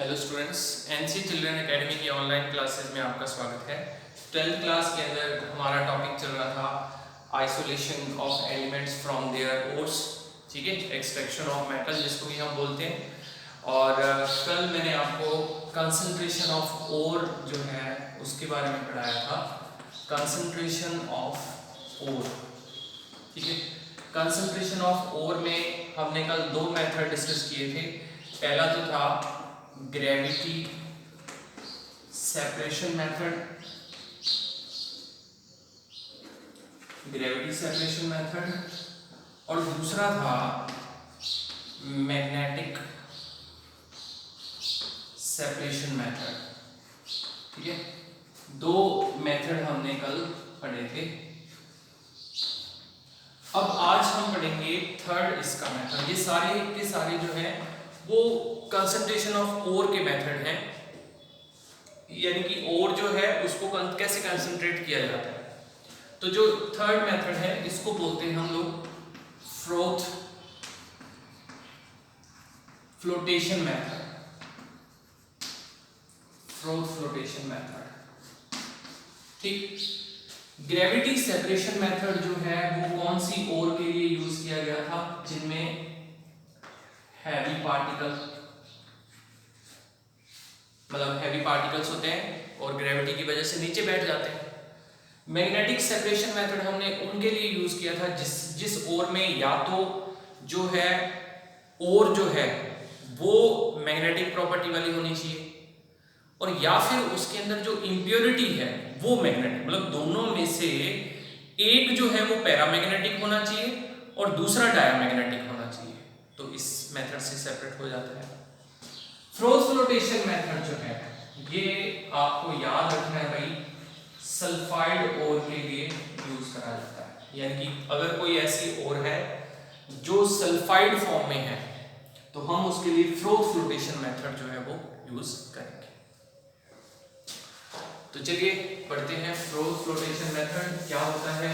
Hello students, NC children academy की online classes में आपका स्वागत है। 12th क्लास के अंदर हमारा टॉपिक चल रहा था isolation of elements from their ores, ठीक है, एक्सट्रैक्शन ऑफ मेटल जिसको भी हम बोलते हैं। और कल मैंने आपको कंसंट्रेशन ऑफ ओर जो है उसके बारे में पढ़ाया था। कंसंट्रेशन ऑफ ओर, ठीक है। कंसंट्रेशन ऑफ ओर में हमने कल दो मेथड डिस्कस किए थे। पहला तो था ग्रेविटी सेपरेशन मेथड, और दूसरा था मैग्नेटिक सेपरेशन मेथड, ठीक है। दो मेथड हमने कल पढ़े थे। अब आज हम पढ़ेंगे थर्ड इसका मेथड। ये सारे के सारे जो है वो कंसंट्रेशन ऑफ ओर के मेथड हैं, यानी कि ओर जो है उसको कैसे कंसंट्रेट किया जाता है। तो जो थर्ड मेथड है इसको बोलते हैं हम लोग फ्लोटेशन मेथड, ठीक। ग्रेविटी सेपरेशन मेथड जो है वो कौन सी ओर के लिए यूज किया गया था? जिनमें हैवी पार्टिकल्स होते हैं और ग्रेविटी की वजह से नीचे बैठ जाते हैं। मैग्नेटिक सेपरेशन मेथड हमने उनके लिए यूज किया था जिस ओर में या तो जो है ओर जो है वो मैग्नेटिक प्रॉपर्टी वाली होनी चाहिए, और या फिर उसके अंदर जो इंप्योरिटी है वो मैग्नेटिक, मतलब दोनों में से एक जो है वो पैरामैग्नेटिक होना चाहिए और दूसरा डायामैग्नेटिक होना चाहिए। तो इस मेथड से सेपरेट हो जाता है। फ्लोटेशन मेथड जो है ये आपको याद रखना है भाई, सल्फाइड ओर के लिए यूज करा जाता है। यानी कि अगर कोई ऐसी ओर है जो सल्फाइड फॉर्म में है तो हम उसके लिए फ्लोटेशन मेथड जो है वो यूज करेंगे। तो चलिए पढ़ते हैं फ्लोटेशन मेथड क्या होता है।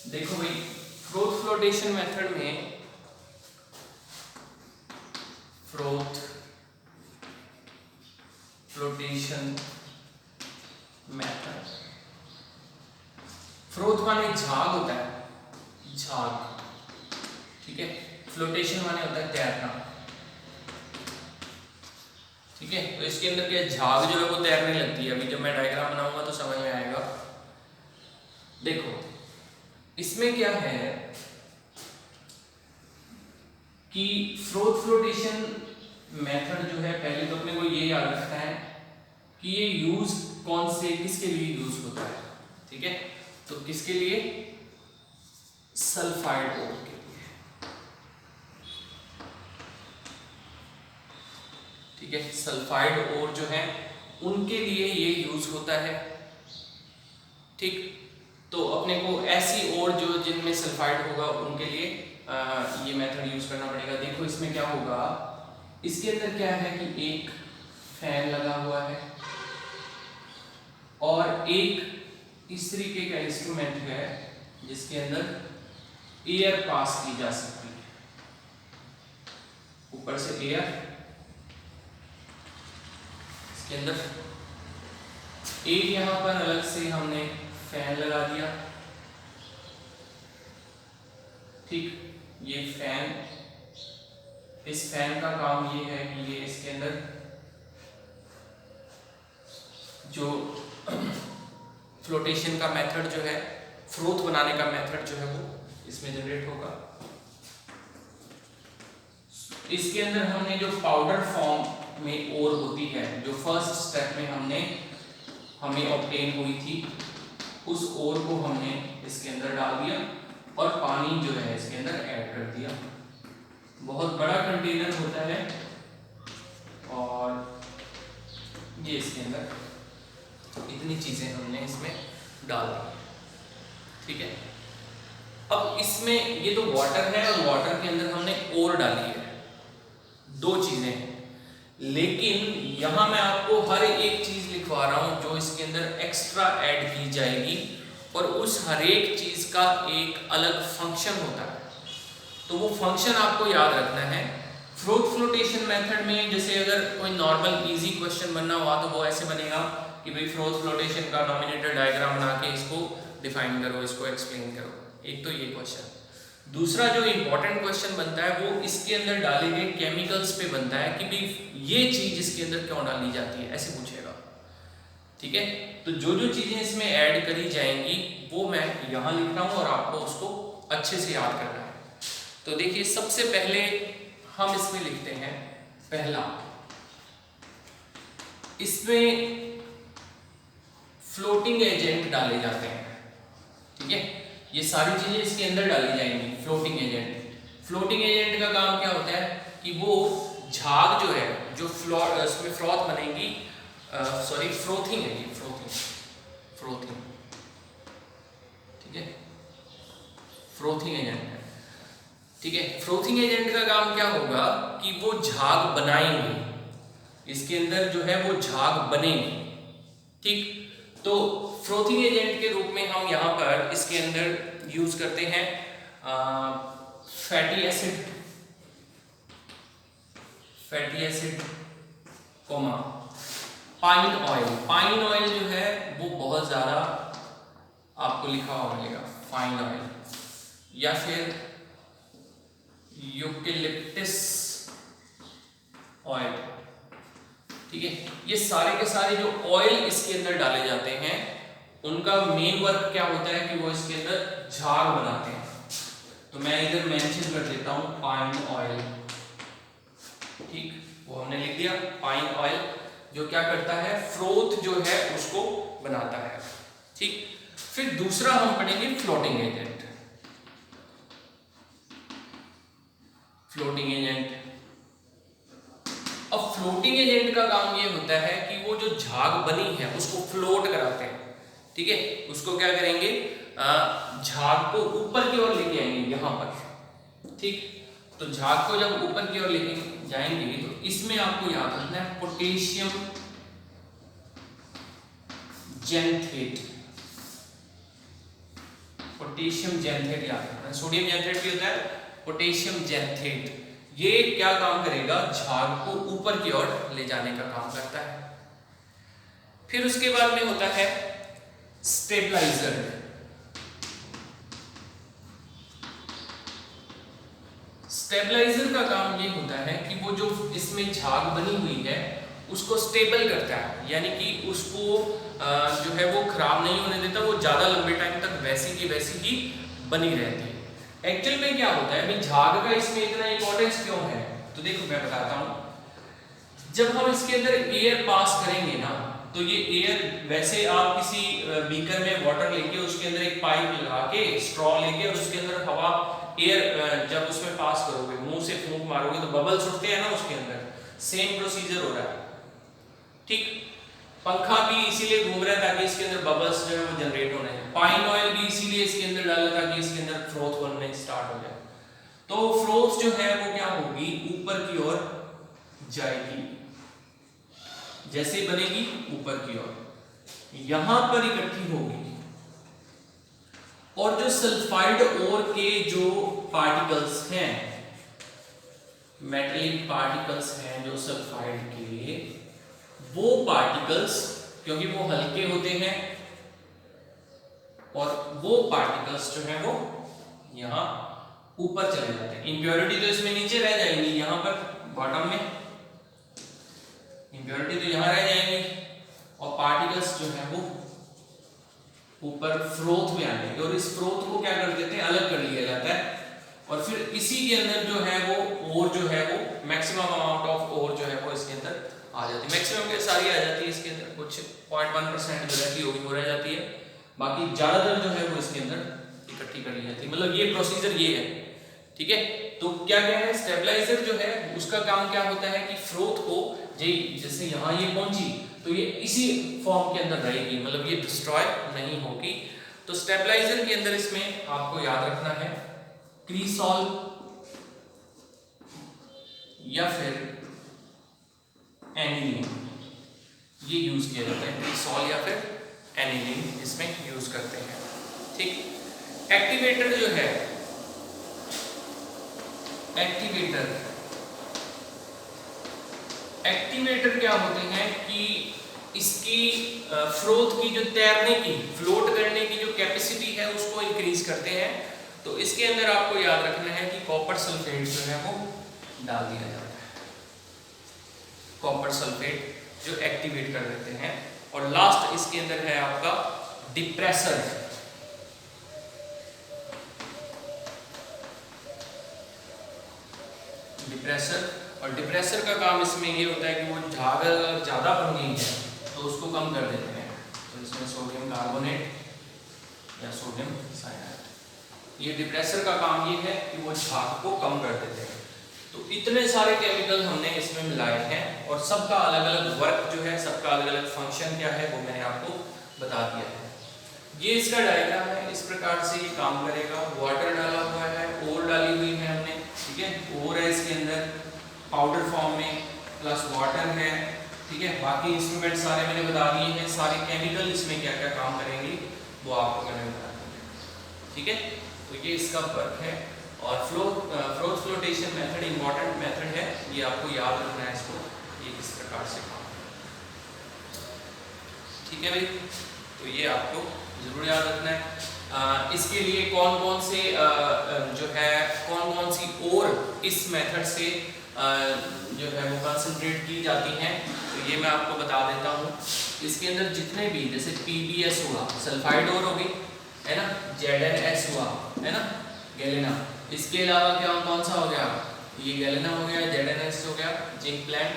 देखो भाई, फ्लोटेशन मेथड में फ्रोथ माने झाग होता है, झाग, ठीक है। फ्लोटेशन माने होता है तैरना, ठीक है। तो इसके अंदर क्या झाग जो है वो तैरने लगती है। अभी जब मैं डायग्राम बनाऊंगा तो समझ में आएगा। देखो इसमें क्या है कि फ्लोटेशन मेथड जो है, पहले तो अपने को ये याद रखना है कि ये यूज कौन से किसके लिए यूज होता है, ठीक है। तो किसके लिए? सल्फाइड ओर के लिए, ठीक है। सल्फाइड ओर जो है उनके लिए ये यूज होता है, ठीक। तो अपने को ऐसी ओर जो जिनमें सल्फाइड होगा उनके लिए ये मेथड यूज करना पड़ेगा। देखो इसमें क्या होगा, इसके अंदर क्या है कि एक फैन लगा हुआ है और एक इस तरीके का इंस्ट्रूमेंट है जिसके अंदर एयर पास की जा सकती है। ऊपर से एयर, इसके अंदर एक यहां पर अलग से हमने फैन लगा दिया, ठीक। ये फैन, इस फैन का काम ये है कि ये इसके अंदर जो फ्लोटेशन का मेथड जो है, फ्रोथ बनाने का मेथड जो है वो इसमें जनरेट होगा। इसके अंदर हमने जो पाउडर फॉर्म में ओर होती है, जो फर्स्ट स्टेप में हमें ऑब्टेन हुई थी, उस ओर को हमने इसके अंदर डाल दिया और पानी जो है इसके अंदर ऐड कर दिया। बहुत बड़ा कंटेनर होता है और ये इसके अंदर इतनी चीजें हमने इसमें डाल दी, ठीक है। अब इसमें ये तो वाटर है और वाटर के अंदर हमने ओर डाली है, दो चीजें हैं। लेकिन यहां मैं आपको हर एक चीज लिखवा रहा हूं जो इसके अंदर एक्स्ट्रा ऐड की जाएगी, और उस हर एक चीज का एक अलग फंक्शन होता है। तो वो फंक्शन आपको याद रखना है। फ्रोथ फ्लोटेशन मेथड में जैसे अगर कोई नॉर्मल इजी क्वेश्चन बनना हुआ तो वो ऐसे बनेगा कि भाई फ्रोथ फ्लोटेशन का नॉमिनेटर डायग्राम बना के इसको डिफाइन करो, इसको एक्सप्लेन करो। एक तो ये क्वेश्चन। दूसरा जो इंपॉर्टेंट क्वेश्चन बनता है वो इसके अंदर डाले गए केमिकल्स पे बनता है कि भाई ये चीज इसके अंदर क्यों डाली जाती है, ऐसे पूछेगा। ठीक है, तो जो जो चीजें इसमें ऐड करी जाएंगी वो मैं यहाँ लिख रहा हूँ और आपको उसको अच्छे से याद करना है। तो देखिए सबसे पहले हम इसमें लिखते हैं पहला, इसमें फ्लोटिंग एजेंट डाले जाते हैं। ठीक है, ये सारी चीजें इसके अंदर डाली जाएंगी। फ्लोटिंग एजेंट का काम क्या होता है कि वो झाग जो है, जो उसमें फ्रॉथ बनेगी, सॉरी फ्रोथिंग है ये, फ्रोथिंग। ठीक है, फ्रोथिंग एजेंट है। ठीक है, फ्रोथिंग एजेंट का काम क्या होगा कि वो झाग बनाएंगे, इसके अंदर जो है वो झाग बनेंगे। ठीक, तो फ्रोथिंग एजेंट के रूप में हम यहाँ पर इसके अंदर यूज करते हैं fatty acid comma pine oil जो है वो बहुत ज्यादा आपको लिखा हुआ मिलेगा, पाइन ऑयल, या फिर यूकेलिप्टस ऑयल। ठीक है, ये सारे के सारे जो ऑयल इसके अंदर डाले जाते हैं उनका मेन वर्क क्या होता है कि वो इसके अंदर झाग बनाते हैं। तो मैं इधर मेंशन कर देता हूं पाइन ऑयल। ठीक, वो हमने लिख दिया पाइन ऑयल, जो क्या करता है, फ्रोथ जो है उसको बनाता है। ठीक, फिर दूसरा हम पढ़ेंगे फ्लोटिंग एजेंट। अब फ्लोटिंग एजेंट का काम ये होता है कि वो जो झाग बनी है उसको फ्लोट कराते हैं। ठीक है, उसको क्या करेंगे, झाग को ऊपर की ओर लेके आएंगे यहां पर। ठीक, तो झाग को जब ऊपर की ओर लेके जाएंगे तो इसमें आपको याद रखना है पोटेशियम जेंथेट याद रखना है। सोडियम जेंथेट भी होता है, पोटेशियम जेंथेट। ये क्या काम करेगा, झाग को ऊपर की ओर ले जाने का काम करता है। फिर उसके बाद में होता है स्टेबलाइजर। स्टेबलाइजर का काम ये होता है कि वो जो इसमें झाग बनी हुई है उसको स्टेबल करता है, यानी कि उसको जो है वो खराब नहीं होने देता, वो ज्यादा लंबे टाइम तक वैसी की वैसी ही बनी रहती है। एक्चुअल में क्या होता है, झाग का इसमें इतना इंपॉर्टेंस क्यों है, तो देखो मैं बताता हूं। जब हम इसके अंदर एयर पास करेंगे ना, तो ये एयर, वैसे आप किसी बीकर में वाटर लेके उसके अंदर एक पाइप लगा के स्ट्रॉ लेके और उसके अंदर हवा एयर जब उसमें पास करोगे, मुंह से फूंक मारोगे तो बबल्स उठते हैं ना उसके अंदर, सेम प्रोसीजर हो रहा है। ठीक, पंखा भी इसीलिए घूम रहा है ताकि इसके अंदर बबल्स जो है वो जनरेट होने हैं। पाइन ऑयल भी इसीलिए इसके अंदर डाला ताकि इसके अंदर फ्रोथ बनने स्टार्ट हो जाए। तो फ्रोथ जो है वो क्या होगी, ऊपर की ओर जाएगी, जैसे बनेगी ऊपर की ओर यहां पर इकट्ठी होगी, और जो सल्फाइड ओर के जो पार्टिकल्स हैं, मेटेलिक पार्टिकल्स हैं जो सल्फाइड के, वो पार्टिकल्स क्योंकि वो हल्के होते हैं और वो पार्टिकल्स जो है वो यहां ऊपर चले जाते हैं। इंप्योरिटी तो इसमें नीचे रह जाएंगी, यहां पर बॉटम में इंप्योरिटी तो यहां रह जाएंगी, और पार्टिकल्स जो है वो ऊपर फ्रोथ में आ जाएंगे, और इस फ्रोथ को क्या कर देते हैं, अलग कर लिया जाता है, और फिर इसी के अंदर जो है वो ओर जो है वो मैक्सिमम अमाउंट ऑफ ओर जो है वो इसके अंदर आ जाती है। मैक्सिमम के सारी आ जाती है इसके अंदर, कुछ 0.1% जो रहती होगी वो रह जाती है, बाकी ज्यादातर जो है वो इसके अंदर इकट्ठी कर ली जाती है। मतलब ये प्रोसीजर ये है। ठीक है, तो क्या क्या है, स्टेबलाइजर जो है उसका काम क्या होता है कि फ्रोथ को जैसे यहाँ ये पहुंची तो ये इसी फॉर्म के अंदर रहेगी, मतलब ये डिस्ट्रॉय नहीं होगी। तो स्टेबलाइजर के अंदर इसमें आपको याद रखना है क्रीसॉल या फिर एनिलीन, ये यूज किया जाता है। क्रीसॉल या फिर एनिलीन इसमें यूज करते हैं। ठीक, एक्टिवेटर जो है, एक्टिवेटर एक्टिवेटर क्या होते हैं कि इसकी फ्लोट की जो तैरने की फ्लोट करने की जो कैपेसिटी है उसको इंक्रीज करते हैं। तो इसके अंदर आपको याद रखना है कि कॉपर सल्फेट जो है वो डाल दिया जाता है, कॉपर सल्फेट जो एक्टिवेट कर देते हैं। और लास्ट इसके अंदर है आपका डिप्रेसर। डिप्रेसर, और डिप्रेसर का काम इसमें ये होता है कि वो झाग अगर ज़्यादा बन गई है तो उसको कम कर देते हैं। तो इसमें सोडियम कार्बोनेट या सोडियम साइनाइड, ये डिप्रेसर का काम ये है कि वो झाग को कम कर देते हैं। तो इतने सारे केमिकल हमने इसमें मिलाए हैं और सबका अलग अलग वर्क जो है, सबका अलग अलग फंक्शन क्या है वो मैंने आपको बता दिया है। ये इसका डायग्राम है, इस प्रकार से ये काम करेगा। वाटर डाला हुआ है, ओर डाली हुई है हमने, ठीक है, ओर है इसके अंदर पाउडर फॉर्म में, प्लस वाटर है, ठीक है। बाकी इंस्ट्रूमेंट सारे मैंने बता दिए हैं, सारे केमिकल इसमें क्या क्या काम करेंगे वो आपको मैंने बता दिया, ठीक है। तो ये इसका वर्क है। और फ्लोटेशन मेथड इंपॉर्टेंट मेथड है, ये आपको याद रखना है इसको, ये किस प्रकार से काम, ठीक है भाई। तो ये आपको जरूर याद रखना है। इसके लिए कौन कौन से जो है कौन कौन सी और इस मेथड से जो है वो कंसंट्रेट की जाती हैं, तो ये मैं आपको बता देता हूँ। इसके अंदर जितने भी, जैसे PbS हुआ सल्फाइड और हो गई है ना, ZnS हुआ है ना गैलेना, इसके अलावा क्या कौन सा हो गया, ये गैलेना हो गया, ZnS हो गया जिंक प्लांट,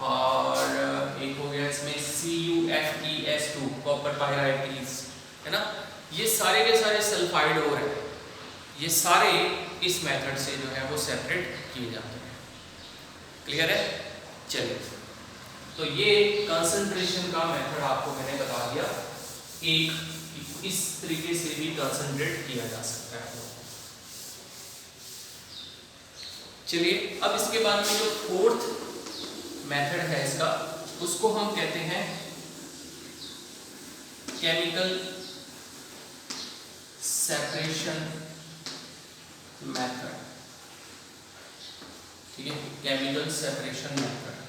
और एक हो गया इसमें CuFeS2 कॉपर पायराइट है ना। ये सारे के सारे सल्फाइड और है, ये सारे इस मेथड से जो है वो सेपरेट किए जाते हैं। क्लियर है? चलिए, तो ये कंसंट्रेशन का मेथड आपको मैंने बता दिया, एक इस तरीके से भी कंसंट्रेट किया जा सकता है। चलिए, अब इसके बाद में जो फोर्थ मेथड है इसका, उसको हम कहते हैं केमिकल सेपरेशन मेथड, ठीक है, chemical separation method.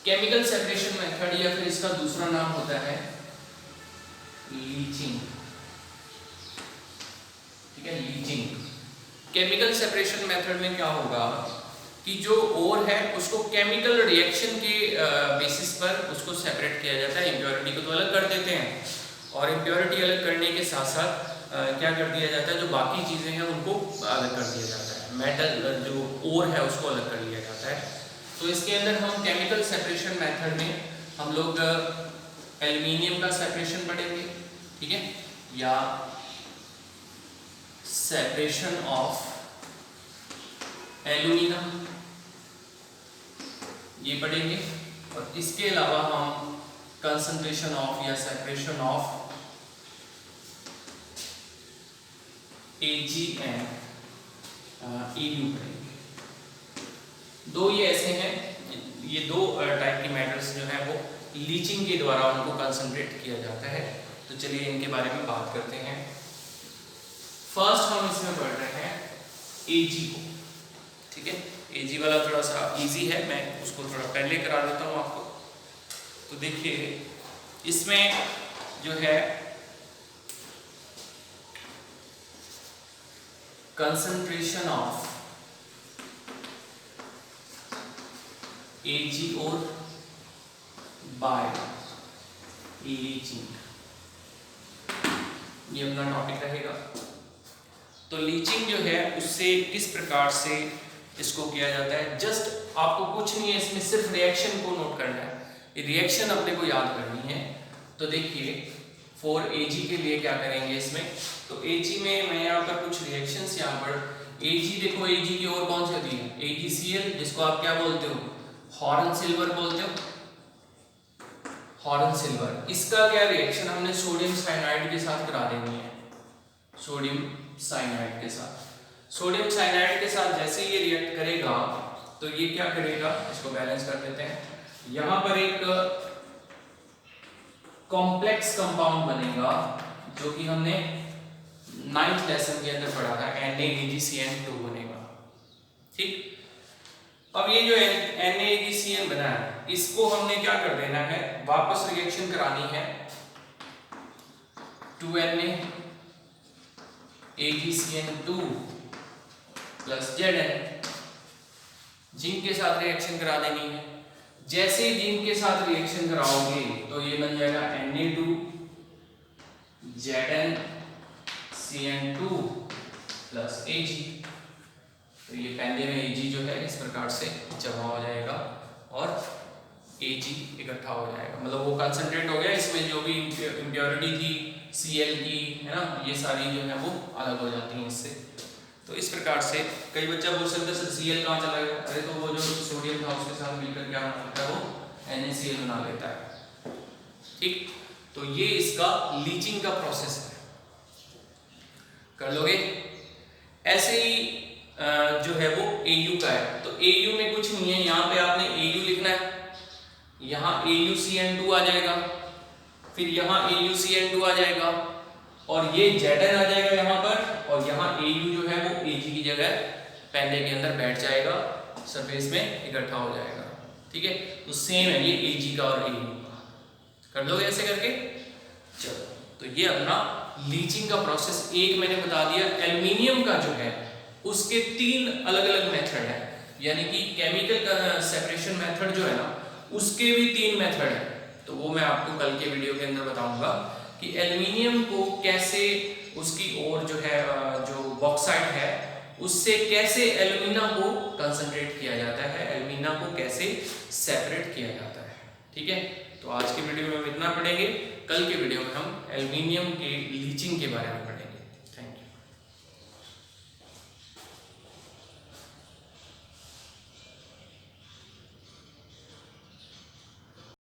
Chemical separation method या फिर इसका दूसरा नाम होता है लीचिंग, ठीक है, लीचिंग। केमिकल सेपरेशन मेथड में क्या होगा कि जो ओर है उसको केमिकल रिएक्शन के बेसिस पर उसको सेपरेट किया जाता है। इम्प्योरिटी को तो अलग कर देते हैं, और इम्प्योरिटी अलग करने के साथ साथ क्या कर दिया जाता है, जो बाकी चीज़ें हैं उनको अलग कर दिया जाता है। मेटल जो ओर है उसको अलग कर दिया जाता है। तो इसके अंदर हम केमिकल सेपरेशन मेथड में हम लोग एल्युमिनियम का सेपरेशन पढ़ेंगे, ठीक है, या सेपरेशन ऑफ एल्यूमिनियम ये पढ़ेंगे। और इसके अलावा हम कंसंट्रेशन ऑफ या separation of Ag and Egu पढ़ेंगे। दो ये ऐसे हैं, ये दो टाइप के मेटल्स जो है वो लीचिंग के द्वारा उनको कंसंट्रेट किया जाता है। तो चलिए इनके बारे में बात करते हैं। फर्स्ट हम इसमें पढ़ रहे हैं Ag को, ठीक है। Ag वाला थोड़ा सा इजी है, मैं उसको थोड़ा पहले करा देता हूँ आपको। तो देखिए, इसमें जो है कंसंट्रेशन ऑफ Ag और बाय लीचिंग, ये अपना टॉपिक रहेगा। तो लीचिंग जो है उससे किस प्रकार से इसको किया जाता है, जस्ट आपको कुछ नहीं है इसमें, सिर्फ रिएक्शन को नोट करना है, रिएक्शन अपने को याद करनी है। तो देखिए, फॉर Ag के लिए क्या करेंगे इसमें, तो Ag में मैं यहाँ पर कुछ रिएक्शंस यहाँ पर Ag देखो, Ag की और कौन सी होती है, AgCl, जिसको आप क्या बोलते हो, हॉर्न सिल्वर बोलते हो, हॉर्न सिल्वर। इसका क्या रिएक्शन हमने सोडियम साइनाइड के साथ करा देनी है, सोडियम साइनाइड के साथ। सोडियम साइनाइड के साथ जैसे ये रिएक्ट करेगा तो ये क्या करेगा, इसको बैलेंस कर देते हैं। यहाँ पर एक कॉम्प्लेक्स कंपाउंड बनेगा जो कि हमने 9th लेसन के अंदर पढ़ा था, NaAgCN2 बनेगा, ठीक। अब ये जो NaAgCN बना है, इसको हमने क्या कर देना है, वापस रिएक्शन करानी है 2Na AgCN2 plus Zn, zinc के साथ रिएक्शन करा देनी है। जैसे जिंक के साथ रिएक्शन कराओगे तो ये बन जाएगा Na2 ZnCN2 प्लस Ag। तो ये पहले में Ag जो है इस प्रकार से जमा हो जाएगा और Ag इकट्ठा हो जाएगा, मतलब वो कंसंट्रेट हो गया, इसमें जो भी इम्प्योरिटी थी Cl की, है ना, ये सारी जो है वो अलग हो जाती हैं इससे। तो इस प्रकार से कई बच्चा पूछ सकते हैं Cl कहाँ चला गया, अरे तो वो जो सोडियम था उसके साथ मिलकर क्या बना लेता है, वो NaCl बना लेता है। ठीक, तो ये इसका लीचिंग का प्रोसेस है, कर लोगे। ऐसे ही जो है वो Au का है, तो Au में कुछ नहीं है, यहाँ पे आपने Au लिखना है, यहाँ AuCN2 आ जाएगा, फिर यहाँ AuCN2 आ जाएगा और ये Zn आ जाएगा यहाँ पर, और यहाँ Au जो है वो Ag की जगह पेंडे के अंदर बैठ जाएगा, सरफेस में इकट्ठा हो जाएगा। ठीक है, तो सेम है ये Ag का और Au का, कर लोगे ऐसे करके। चलो, तो ये अपना लीचिंग का प्रोसेस एक मैंने बता दिया। एल्युमिनियम का जो है उसके 3 अलग अलग मेथड है, यानी कि केमिकल का सेपरेशन मेथड जो है ना उसके भी 3 मेथड है, तो वो मैं आपको कल के वीडियो के अंदर बताऊंगा कि एल्युमिनियम को कैसे उसकी और जो है जो बॉक्साइट है उससे कैसे एल्यूमिना को कंसंट्रेट किया जाता है, एल्यूमिना को कैसे सेपरेट किया जाता है। ठीक है, तो आज के वीडियो में हम इतना पढ़ेंगे, कल के वीडियो में हम एल्युमिनियम के लीचिंग के बारे में पढ़ेंगे।